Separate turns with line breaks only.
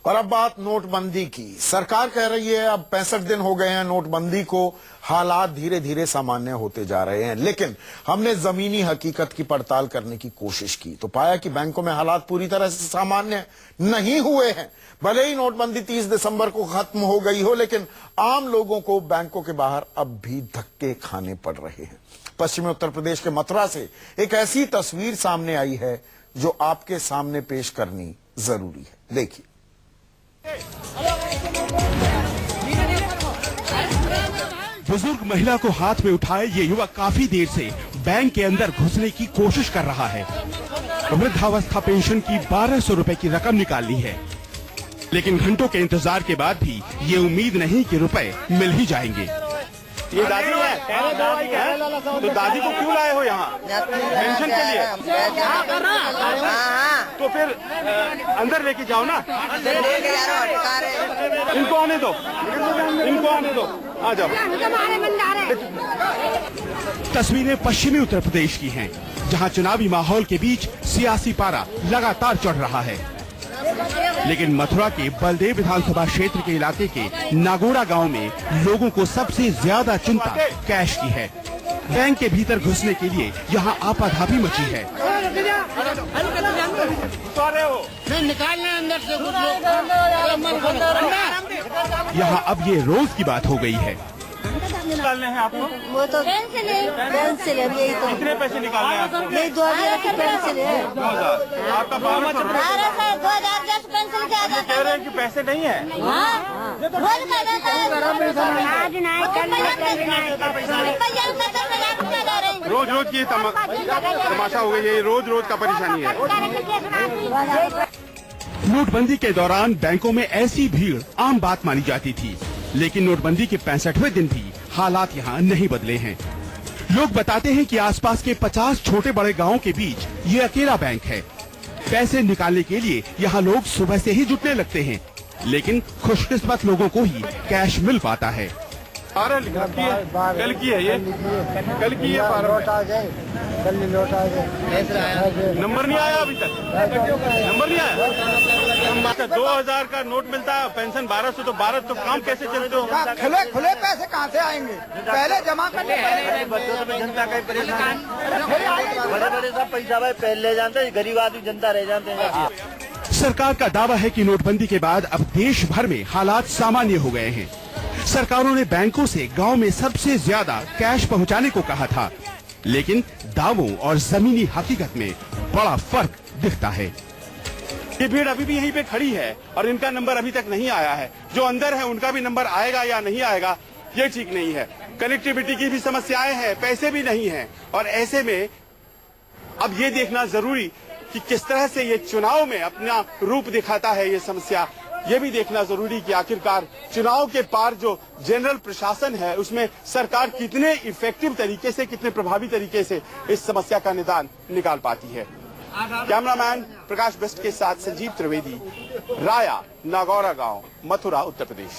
और अब बात नोटबंदी की। सरकार कह रही है अब 65 दिन हो गए हैं नोटबंदी को, हालात धीरे धीरे सामान्य होते जा रहे हैं। लेकिन हमने जमीनी हकीकत की पड़ताल करने की कोशिश की तो पाया कि बैंकों में हालात पूरी तरह से सामान्य नहीं हुए हैं। भले ही नोटबंदी 30 दिसंबर को खत्म हो गई हो, लेकिन आम लोगों को बैंकों के बाहर अब भी धक्के खाने पड़ रहे हैं। पश्चिमी उत्तर प्रदेश के मथुरा से एक ऐसी तस्वीर सामने आई है जो आपके सामने पेश करनी जरूरी है। देखिए।
बुजुर्ग महिला को हाथ में उठाए ये युवक काफी देर से बैंक के अंदर घुसने की कोशिश कर रहा है। वृद्धावस्था पेंशन की 1200 रुपए की रकम निकालनी है, लेकिन घंटों के इंतजार के बाद भी ये उम्मीद नहीं कि रुपए मिल ही जाएंगे।
ये दादी है, तो दादी को क्यों लाए हो यहाँ? पेंशन के लिए? तो फिर अंदर लेके जाओ ना। इनको आने दो, इनको आने दो, आ जाओ।
तस्वीरें पश्चिमी उत्तर प्रदेश की हैं, जहां चुनावी माहौल के बीच सियासी पारा लगातार चढ़ रहा है। लेकिन मथुरा के बलदेव विधानसभा क्षेत्र के इलाके के नागोड़ा गांव में लोगों को सबसे ज्यादा चिंता कैश की है। बैंक के भीतर घुसने के लिए यहां आपाधापी मची है। यहां अब ये रोज की बात हो गई है।
निकालने हैं आपको?
वो तो पेंसिल है, यही तो।
कितने पैसे निकालने हैं आपको?
यही 2000 की पेंसिल है।
2000। आपका
2010 पेंसिल क्या जाता है?
कह रहे हैं कि पैसे नहीं है। रोज रोज की तमाशा हो गई है, रोज रोज का परेशानी है।
नोटबंदी के दौरान बैंकों में ऐसी भीड़ आम बात मानी जाती थी, लेकिन नोटबंदी के 65वें दिन भी हालात यहाँ नहीं बदले हैं। लोग बताते हैं कि आसपास के 50 छोटे बड़े गांवों के बीच ये अकेला बैंक है। पैसे निकालने के लिए यहाँ लोग सुबह से ही जुटने लगते हैं, लेकिन खुशकिस्मत लोगों को ही कैश मिल पाता है।
कल की है ये, कल की है। नंबर नहीं आया अभी तक, नंबर नहीं आया। 2000 का नोट मिलता है, पेंशन 1200, तो 12 तो काम कैसे चलते हो?
खुले पैसे कहाँ से आएंगे? पहले जमा करने पड़ेंगे।
बच्चों में जनता का परेशान, बड़े बड़े सब पैसा भाई पहले ले जानते हैं, गरीब आदमी जनता रह जाते हैं।
सरकार का दावा है कि नोटबंदी के बाद अब देश भर में हालात सामान्य हो गए हैं। सरकारों ने बैंकों से गांव में सबसे ज्यादा कैश पहुंचाने को कहा था, लेकिन दावों और जमीनी हकीकत में बड़ा फर्क दिखता है।
ये भीड़ अभी भी यहीं पे खड़ी है और इनका नंबर अभी तक नहीं आया है। जो अंदर है उनका भी नंबर आएगा या नहीं आएगा ये ठीक नहीं है। कनेक्टिविटी की भी समस्याएं हैं, पैसे भी नहीं है, और ऐसे में अब ये देखना जरूरी कि किस तरह से ये चुनाव में अपना रूप दिखाता है ये समस्या। ये भी देखना जरूरी कि आखिरकार चुनाव के पार जो जनरल प्रशासन है उसमें सरकार कितने इफेक्टिव तरीके से, कितने प्रभावी तरीके से इस समस्या का निदान निकाल पाती है। कैमरामैन प्रकाश बेस्ट के साथ संजीव त्रिवेदी, राया, नागौरा गांव, मथुरा, उत्तर प्रदेश।